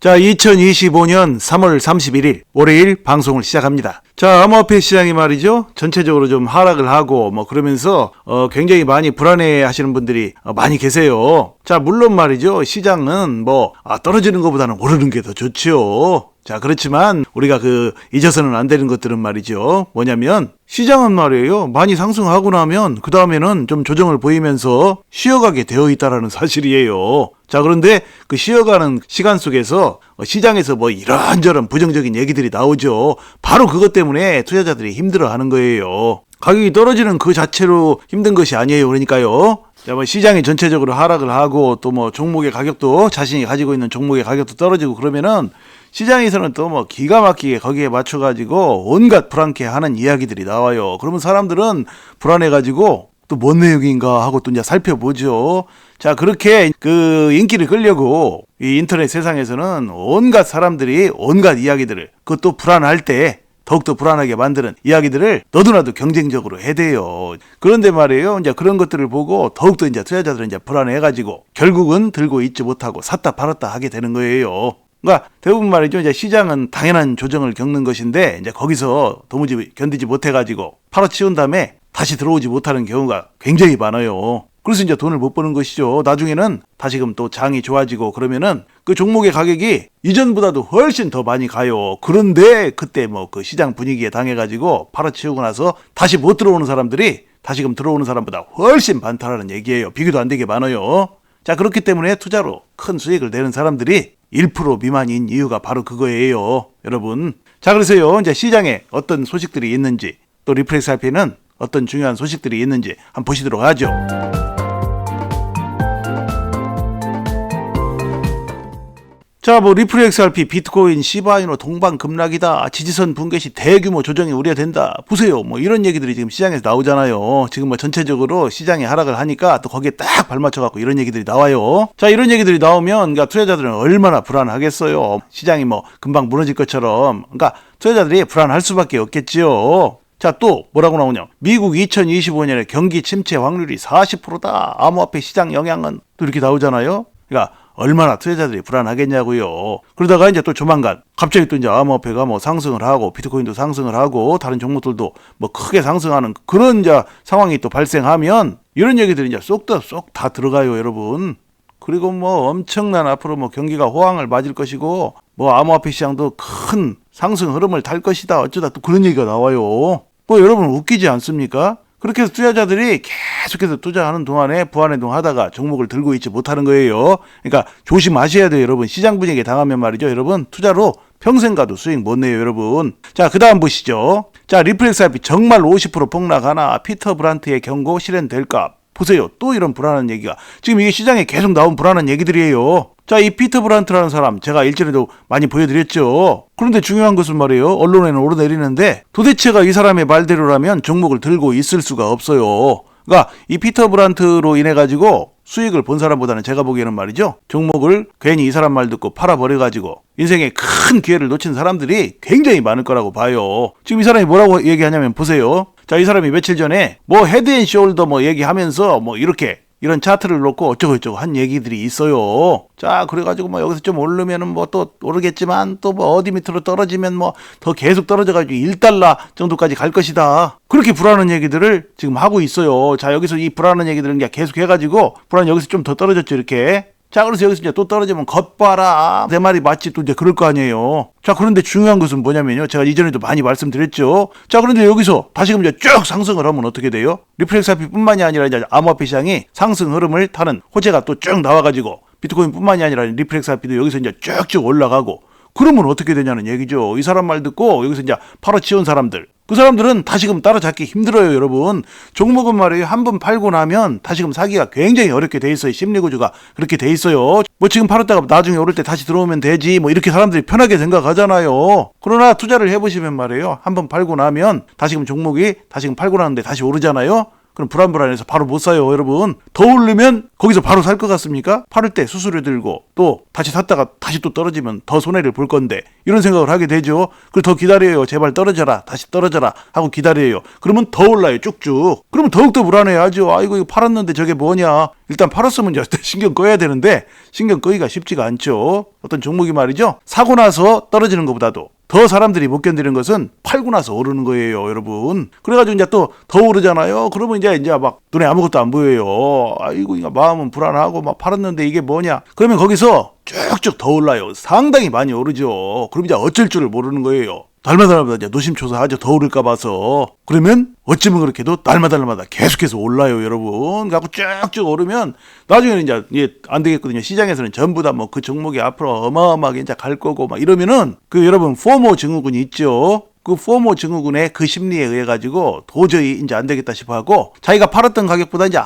자, 2025년 3월 31일 월요일 방송을 시작합니다. 자, 암호화폐 시장이 말이죠. 전체적으로 좀 하락을 하고 그러면서 굉장히 많이 불안해 하시는 분들이 많이 계세요. 자, 물론 말이죠. 시장은 떨어지는 것보다는 오르는 게 더 좋죠. 자, 그렇지만 우리가 잊어서는 안 되는 것들은 말이죠. 뭐냐면 시장은 말이에요. 많이 상승하고 나면 그 다음에는 좀 조정을 보이면서 쉬어가게 되어 있다라는 사실이에요. 자, 그런데 그 쉬어가는 시간 속에서 시장에서 이런저런 부정적인 얘기들이 나오죠. 바로 그것 때문에 투자자들이 힘들어하는 거예요. 가격이 떨어지는 그 자체로 힘든 것이 아니에요. 그러니까요. 자, 시장이 전체적으로 하락을 하고 또 종목의 가격도 자신이 가지고 있는 종목의 가격도 떨어지고 그러면은 시장에서는 또 기가 막히게 거기에 맞춰가지고 온갖 불안케 하는 이야기들이 나와요. 그러면 사람들은 불안해가지고 또 뭔 내용인가 하고 또 이제 살펴보죠. 자, 그렇게 인기를 끌려고 이 인터넷 세상에서는 온갖 사람들이 온갖 이야기들을 그것도 불안할 때 더욱더 불안하게 만드는 이야기들을 너도나도 경쟁적으로 해대요. 그런데 말이에요. 이제 그런 것들을 보고 더욱더 이제 투자자들은 이제 불안해가지고 결국은 들고 있지 못하고 샀다 팔았다 하게 되는 거예요. 그러니까 대부분 말이죠. 이제 시장은 당연한 조정을 겪는 것인데 이제 거기서 도무지 견디지 못해가지고 팔아치운 다음에 다시 들어오지 못하는 경우가 굉장히 많아요. 그래서 이제 돈을 못 버는 것이죠. 나중에는 다시금 또 장이 좋아지고 그러면은 그 종목의 가격이 이전보다도 훨씬 더 많이 가요. 그런데 그때 그 시장 분위기에 당해가지고 팔아치우고 나서 다시 못 들어오는 사람들이 다시금 들어오는 사람보다 훨씬 많다라는 얘기예요. 비교도 안 되게 많아요. 자, 그렇기 때문에 투자로 큰 수익을 내는 사람들이 1% 미만인 이유가 바로 그거예요. 여러분. 자, 그래서요. 이제 시장에 어떤 소식들이 있는지 또 리플렉스 RP는 어떤 중요한 소식들이 있는지 한번 보시도록 하죠. 자, 리플 XRP, 비트코인, 시바이노 동방급락이다. 지지선 붕괴 시 대규모 조정이 우려된다. 보세요. 이런 얘기들이 지금 시장에서 나오잖아요. 지금 전체적으로 시장이 하락을 하니까 또 거기에 딱 발맞춰갖고 이런 얘기들이 나와요. 자, 이런 얘기들이 나오면 그러니까 투자자들은 얼마나 불안하겠어요. 시장이 금방 무너질 것처럼. 그러니까 투자자들이 불안할 수밖에 없겠지요. 자, 또 뭐라고 나오냐. 미국 2025년에 경기 침체 확률이 40%다. 암호화폐 시장 영향은 또 이렇게 나오잖아요. 그러니까 얼마나 투자자들이 불안하겠냐고요. 그러다가 이제 또 조만간 갑자기 또 이제 암호화폐가 상승을 하고 비트코인도 상승을 하고 다른 종목들도 크게 상승하는 그런 이제 상황이 또 발생하면 이런 얘기들이 이제 쏙 다 들어가요, 여러분. 그리고 엄청난 앞으로 경기가 호황을 맞을 것이고 암호화폐 시장도 큰 상승 흐름을 탈 것이다. 어쩌다 또 그런 얘기가 나와요. 여러분 웃기지 않습니까? 그렇게 해서 투자자들이 계속해서 투자하는 동안에 부안해동하다가 종목을 들고 있지 못하는 거예요. 그러니까 조심하셔야 돼요, 여러분. 시장 분위기에 당하면 말이죠, 여러분. 투자로 평생 가도 수익 못 내요, 여러분. 자, 그 다음 보시죠. 자, 리플 XRP 정말 50% 폭락하나? 피터 브란트의 경고 실현될까? 보세요. 또 이런 불안한 얘기가. 지금 이게 시장에 계속 나온 불안한 얘기들이에요. 자, 이 피터 브란트라는 사람 제가 일전에도 많이 보여드렸죠. 그런데 중요한 것은 말이에요. 언론에는 오르내리는데 도대체가 이 사람의 말대로라면 종목을 들고 있을 수가 없어요. 그러니까 이 피터 브란트로 인해 가지고 수익을 본 사람보다는 제가 보기에는 말이죠. 종목을 괜히 이 사람 말 듣고 팔아버려가지고 인생에 큰 기회를 놓친 사람들이 굉장히 많을 거라고 봐요. 지금 이 사람이 뭐라고 얘기하냐면 보세요. 자, 이 사람이 며칠 전에 헤드앤숄더 얘기하면서 이런 차트를 놓고 어쩌고저쩌고 한 얘기들이 있어요. 자, 그래가지고 여기서 좀 오르면은 또 오르겠지만 또 어디 밑으로 떨어지면 더 계속 떨어져가지고 1달러 정도까지 갈 것이다. 그렇게 불안한 얘기들을 지금 하고 있어요. 자, 여기서 이 불안한 얘기들은 계속 해가지고 불안 여기서 좀 더 떨어졌죠, 이렇게. 자, 그래서 여기서 이제 또 떨어지면 겉봐라. 내 말이 맞지 또 이제 그럴 거 아니에요. 자, 그런데 중요한 것은 뭐냐면요. 제가 이전에도 많이 말씀드렸죠. 자, 그런데 여기서 다시금 이제 쭉 상승을 하면 어떻게 돼요? 리플 XRP 뿐만이 아니라 이제 암호화폐 시장이 상승 흐름을 타는 호재가 또 쭉 나와가지고 비트코인 뿐만이 아니라 리플 XRP도 여기서 이제 쭉쭉 올라가고 그러면 어떻게 되냐는 얘기죠. 이 사람 말 듣고 여기서 이제 팔아치운 사람들. 그 사람들은 다시금 따라잡기 힘들어요, 여러분. 종목은 말이에요. 한 번 팔고 나면 다시금 사기가 굉장히 어렵게 돼 있어요. 심리구조가 그렇게 돼 있어요. 지금 팔았다가 나중에 오를 때 다시 들어오면 되지. 이렇게 사람들이 편하게 생각하잖아요. 그러나 투자를 해보시면 말이에요. 한 번 팔고 나면 다시금 종목이 다시금 팔고 나는데 다시 오르잖아요. 그럼 불안해서 바로 못 사요, 여러분. 더 오르면 거기서 바로 살 것 같습니까? 팔을 때 수수료 들고 또 다시 샀다가 다시 또 떨어지면 더 손해를 볼 건데 이런 생각을 하게 되죠. 그리고 더 기다려요. 제발 떨어져라. 다시 떨어져라 하고 기다려요. 그러면 더 올라요. 쭉쭉. 그러면 더욱더 불안해하죠. 아이고 이거 팔았는데 저게 뭐냐. 일단 팔았으면 이제 신경 꺼야 되는데 신경 끄기가 쉽지가 않죠. 어떤 종목이 말이죠. 사고 나서 떨어지는 것보다도 더 사람들이 못 견디는 것은 팔고 나서 오르는 거예요, 여러분. 그래가지고 이제 또 더 오르잖아요. 그러면 이제 막 눈에 아무것도 안 보여요. 아이고, 마음은 불안하고 막 팔았는데 이게 뭐냐. 그러면 거기서 쭉쭉 더 올라요. 상당히 많이 오르죠. 그럼 이제 어쩔 줄을 모르는 거예요. 날마다 이제 노심초사하죠. 더 오를까 봐서. 그러면 어찌면 그렇게도 날마다 계속해서 올라요, 여러분. 그래갖고 쭉쭉 오르면 나중에는 이제 안 되겠거든요. 시장에서는 전부 다 뭐 그 종목이 앞으로 어마어마하게 이제 갈 거고 막 이러면은 그 여러분 포모 증후군이 있죠. 그 포모 증후군의 그 심리에 의해 가지고 도저히 이제 안 되겠다 싶어 하고 자기가 팔았던 가격보다 이제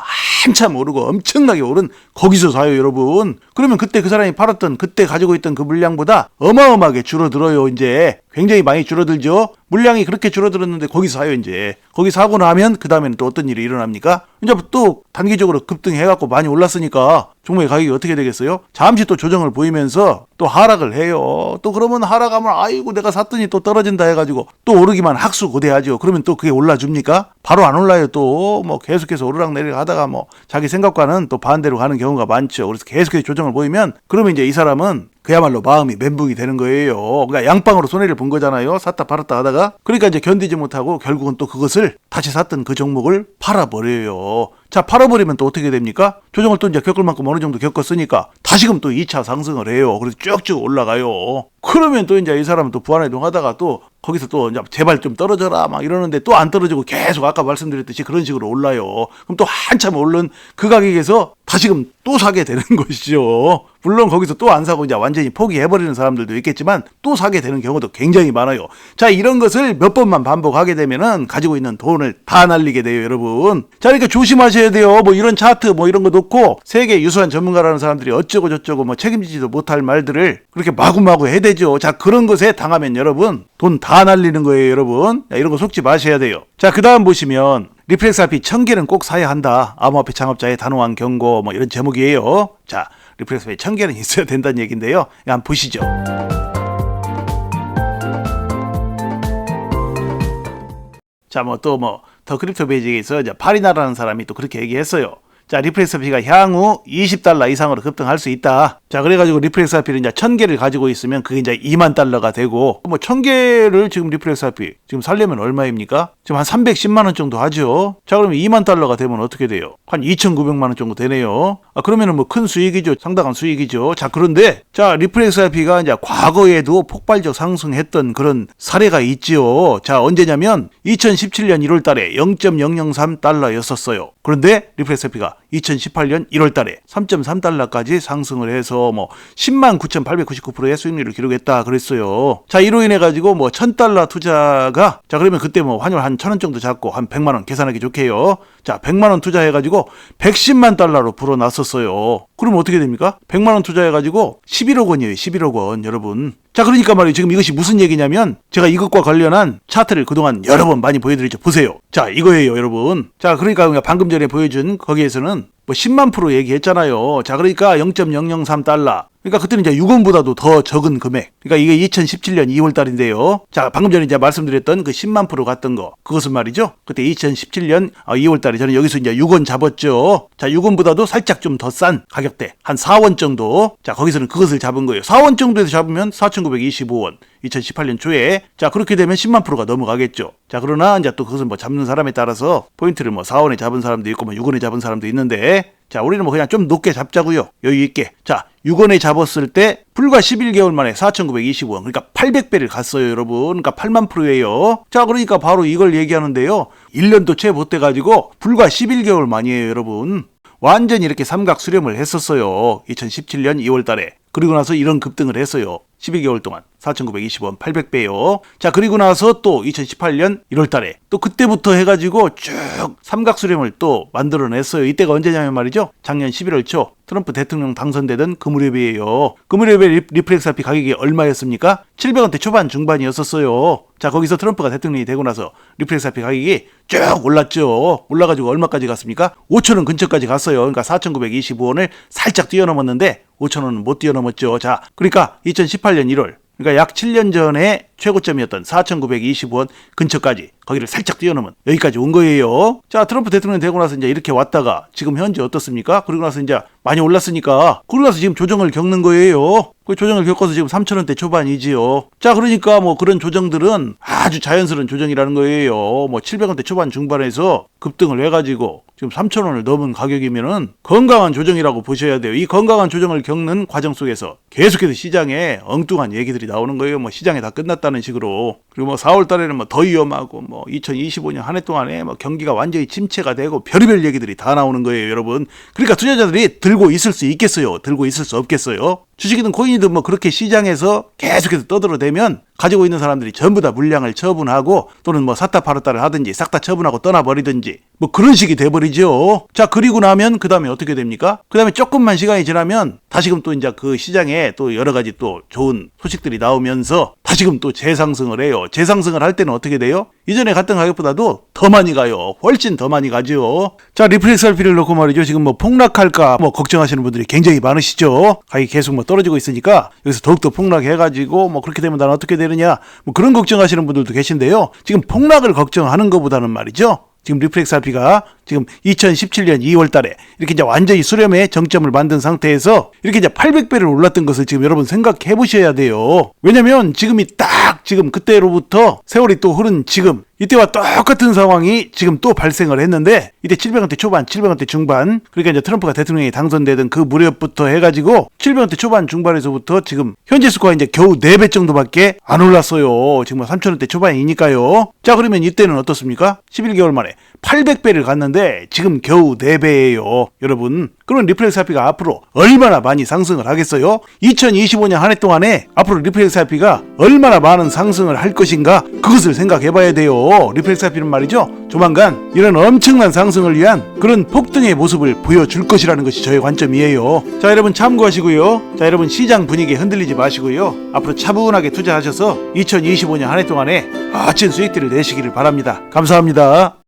한참 오르고 엄청나게 오른 거기서 사요, 여러분. 그러면 그때 그 사람이 팔았던 그때 가지고 있던 그 물량보다 어마어마하게 줄어들어요. 이제 굉장히 많이 줄어들죠. 물량이 그렇게 줄어들었는데 거기 사요. 이제 거기 사고 나면 그 다음에는 또 어떤 일이 일어납니까? 이제 또 단기적으로 급등해갖고 많이 올랐으니까 종목의 가격이 어떻게 되겠어요? 잠시 또 조정을 보이면서 또 하락을 해요. 또 그러면 하락하면 아이고 내가 샀더니 또 떨어진다 해가지고 또 오르기만 학수고대하죠. 그러면 또 그게 올라줍니까? 바로 안 올라요. 또 뭐 계속해서 오르락내리락 하다가 뭐 자기 생각과는 또 반대로 가는 경우가 많죠. 그래서 계속해서 조정을 보이면 그러면 이제 이 사람은 그야말로 마음이 멘붕이 되는 거예요. 그러니까 양방으로 손해를 본 거잖아요. 샀다 팔았다 하다가. 그러니까 이제 견디지 못하고 결국은 또 그것을 다시 샀던 그 종목을 팔아버려요. 자, 팔아버리면 또 어떻게 됩니까? 조정을 또 이제 겪을 만큼 어느 정도 겪었으니까 다시금 또 2차 상승을 해요. 그래서 쭉쭉 올라가요. 그러면 또 이제 이 사람은 또 부안해동하다가 또 거기서 또 이제 제발 좀 떨어져라 막 이러는데 또 안 떨어지고 계속 아까 말씀드렸듯이 그런 식으로 올라요. 그럼 또 한참 오른 그 가격에서 다시금 또 사게 되는 것이죠. 물론 거기서 또 안 사고 이제 완전히 포기해버리는 사람들도 있겠지만 또 사게 되는 경우도 굉장히 많아요. 자, 이런 것을 몇 번만 반복하게 되면은 가지고 있는 돈을 다 날리게 돼요, 여러분. 자, 그러니까 조심하셔야 돼요. 뭐 이런 차트 뭐 이런 거 놓고 세계 유수한 전문가라는 사람들이 어쩌고 저쩌고 뭐 책임지지도 못할 말들을 그렇게 마구마구 해대죠. 자, 그런 것에 당하면 여러분 돈 다 날리는 거예요, 여러분. 자, 이런 거 속지 마셔야 돼요. 자, 그 다음 보시면 리플렉스 RP 1000개는 꼭 사야 한다. 암호화폐 창업자의 단호한 경고 뭐 이런 제목이에요. 자, 리플렉스 RP 1000개는 있어야 된다는 얘기인데요. 한번 보시죠. 자, 뭐 또 더 크립토 베이직에서 이제 파리나라는 사람이 또 그렇게 얘기했어요. 자, 리플렉스 RP가 향후 $20 이상으로 급등할 수 있다. 자, 그래가지고 리플렉스 RP를 이제 1000개를 가지고 있으면 그게 이제 $20,000가 되고, 뭐 1000개를 지금 리플렉스 RP 지금 살려면 얼마입니까? 지금 한 310만 원 정도 하죠. 자, 그러면 $20,000가 되면 어떻게 돼요? 한 2,900만 원 정도 되네요. 아, 그러면은 뭐 큰 수익이죠. 상당한 수익이죠. 자, 그런데 자, 리플렉스 RP가 이제 과거에도 폭발적 상승했던 그런 사례가 있지요. 자, 언제냐면 2017년 1월 달에 $0.003였었어요. 그런데 리플렉스 RP가 2018년 1월 달에 $3.3까지 상승을 해서 뭐 109,899%의 수익률을 기록했다 그랬어요. 자, 이로 인해 가지고 뭐 $1,000 투자가 자, 그러면 그때 뭐 환율 한 1,000원 정도 잡고 한 100만 원 계산하기 좋게요. 자, 100만 원 투자해 가지고 $110만 불어났었어요. 그러면 어떻게 됩니까? 100만 원 투자해 가지고 11억 원이에요. 11억 원, 여러분. 자, 그러니까 말이에요. 지금 이것이 무슨 얘기냐면 제가 이것과 관련한 차트를 그동안 여러 번 많이 보여드렸죠. 보세요. 자, 이거예요, 여러분. 자, 그러니까 방금 전에 보여준 거기에서는 뭐 10만 프로 얘기했잖아요. 자, 그러니까 $0.003. 그러니까 그때는 이제 6원보다도 더 적은 금액. 그러니까 이게 2017년 2월 달인데요. 자, 방금 전에 이제 말씀드렸던 그 10만 프로 갔던 거. 그것은 말이죠. 그때 2017년 2월 달에 저는 여기서 이제 6원 잡았죠. 자, 6원보다도 살짝 좀 더 싼 가격대. 한 4원 정도. 자, 거기서는 그것을 잡은 거예요. 4원 정도에서 잡으면 4,925원. 2018년 초에. 자, 그렇게 되면 10만 프로가 넘어가겠죠. 자, 그러나 이제 또 그것은 뭐 잡는 사람에 따라서 포인트를 뭐 4원에 잡은 사람도 있고 뭐 6원에 잡은 사람도 있는데, 자, 우리는 뭐 그냥 좀 높게 잡자고요. 여유 있게. 자, 6원에 잡았을 때 불과 11개월 만에 4,925원. 그러니까 800배를 갔어요, 여러분. 그러니까 8만 프로예요. 자, 그러니까 바로 이걸 얘기하는데요. 1년도 채 못 돼가지고 불과 11개월 만이에요, 여러분. 완전히 이렇게 삼각 수렴을 했었어요. 2017년 2월 달에. 그리고 나서 이런 급등을 했어요. 12개월 동안 4,920원 800배요. 자, 그리고 나서 또 2018년 1월 달에 또 그때부터 해가지고 쭉 삼각수렴을 또 만들어냈어요. 이때가 언제냐면 말이죠. 작년 11월 초 트럼프 대통령 당선되던 그 무렵이에요. 그 무렵에 리플 XRP 가격이 얼마였습니까? 700원대 초반 중반이었었어요. 자, 거기서 트럼프가 대통령이 되고 나서 리플 XRP 가격이 쭉 올랐죠. 올라가지고 얼마까지 갔습니까? 5,000원 근처까지 갔어요. 그러니까 4,925원을 살짝 뛰어넘었는데 5,000원은 못 뛰어넘었죠. 자, 그러니까 2018년 1월 그러니까 약 7년 전에 최고점이었던 4,920원 근처까지 거기를 살짝 뛰어넘은 여기까지 온 거예요. 자, 트럼프 대통령 되고 나서 이제 이렇게 왔다가 지금 현재 어떻습니까? 그리고 나서 이제 많이 올랐으니까 그러고 나서 지금 조정을 겪는 거예요. 그 조정을 겪어서 지금 3,000원대 초반이지요. 자, 그러니까 뭐 그런 조정들은 아주 자연스러운 조정이라는 거예요. 뭐 700원대 초반 중반에서 급등을 해가지고 지금 3,000원을 넘은 가격이면은 건강한 조정이라고 보셔야 돼요. 이 건강한 조정을 겪는 과정 속에서 계속해서 시장에 엉뚱한 얘기들이 나오는 거예요. 뭐 시장에 다 끝났다는 식으로. 그리고 뭐 4월 달에는 뭐 더 위험하고 뭐 2025년 한 해 동안에 뭐 경기가 완전히 침체가 되고 별의별 얘기들이 다 나오는 거예요, 여러분. 그러니까 투자자들이 들고 있을 수 있겠어요? 들고 있을 수 없겠어요? 주식이든 코인이든 뭐 그렇게 시장에서 계속해서 떠들어대면 가지고 있는 사람들이 전부 다 물량을 처분하고 또는 뭐 샀다 팔았다를 하든지 싹 다 처분하고 떠나버리든지 뭐 그런 식이 돼버리죠. 자, 그리고 나면 그 다음에 어떻게 됩니까? 그 다음에 조금만 시간이 지나면 다시금 또 이제 그 시장에 또 여러 가지 또 좋은 소식들이 나오면서 다시금 또 재상승을 해요. 재상승을 할 때는 어떻게 돼요? 이전에 갔던 가격보다도 더 많이 가요. 훨씬 더 많이 가죠. 자, 리플 XRP를 놓고 말이죠. 지금 뭐 폭락할까 뭐 걱정하시는 분들이 굉장히 많으시죠. 가격이 계속 뭐 떨어지고 있으니까 여기서 더욱더 폭락해가지고 뭐 그렇게 되면 나는 어떻게 되느냐 뭐 그런 걱정하시는 분들도 계신데요. 지금 폭락을 걱정하는 것보다는 말이죠. 지금 리플 XRP가 지금 2017년 2월 달에 이렇게 이제 완전히 수렴의 정점을 만든 상태에서 이렇게 이제 800배를 올랐던 것을 지금 여러분 생각해 보셔야 돼요. 왜냐면 지금이 딱 지금 그때로부터 세월이 또 흐른 지금 이때와 똑같은 상황이 지금 또 발생을 했는데 이때 700원대 초반, 700원대 중반 그러니까 이제 트럼프가 대통령이 당선되던 그 무렵부터 해가지고 700원대 초반 중반에서부터 지금 현재 수가 이제 겨우 4배 정도밖에 안 올랐어요. 지금 3,000원대 초반이니까요. 자, 그러면 이때는 어떻습니까? 11개월 만에 800배를 갔는데 지금 겨우 4배예요. 여러분, 그럼 리플 XRP가 앞으로 얼마나 많이 상승을 하겠어요? 2025년 한 해 동안에 앞으로 리플 XRP가 얼마나 많은 상승을 할 것인가 그것을 생각해 봐야 돼요. 리플 XRP는 말이죠. 조만간 이런 엄청난 상승을 위한 그런 폭등의 모습을 보여줄 것이라는 것이 저의 관점이에요. 자, 여러분 참고하시고요. 자, 여러분 시장 분위기 흔들리지 마시고요. 앞으로 차분하게 투자하셔서 2025년 한 해 동안에 멋진 수익들을 내시기를 바랍니다. 감사합니다.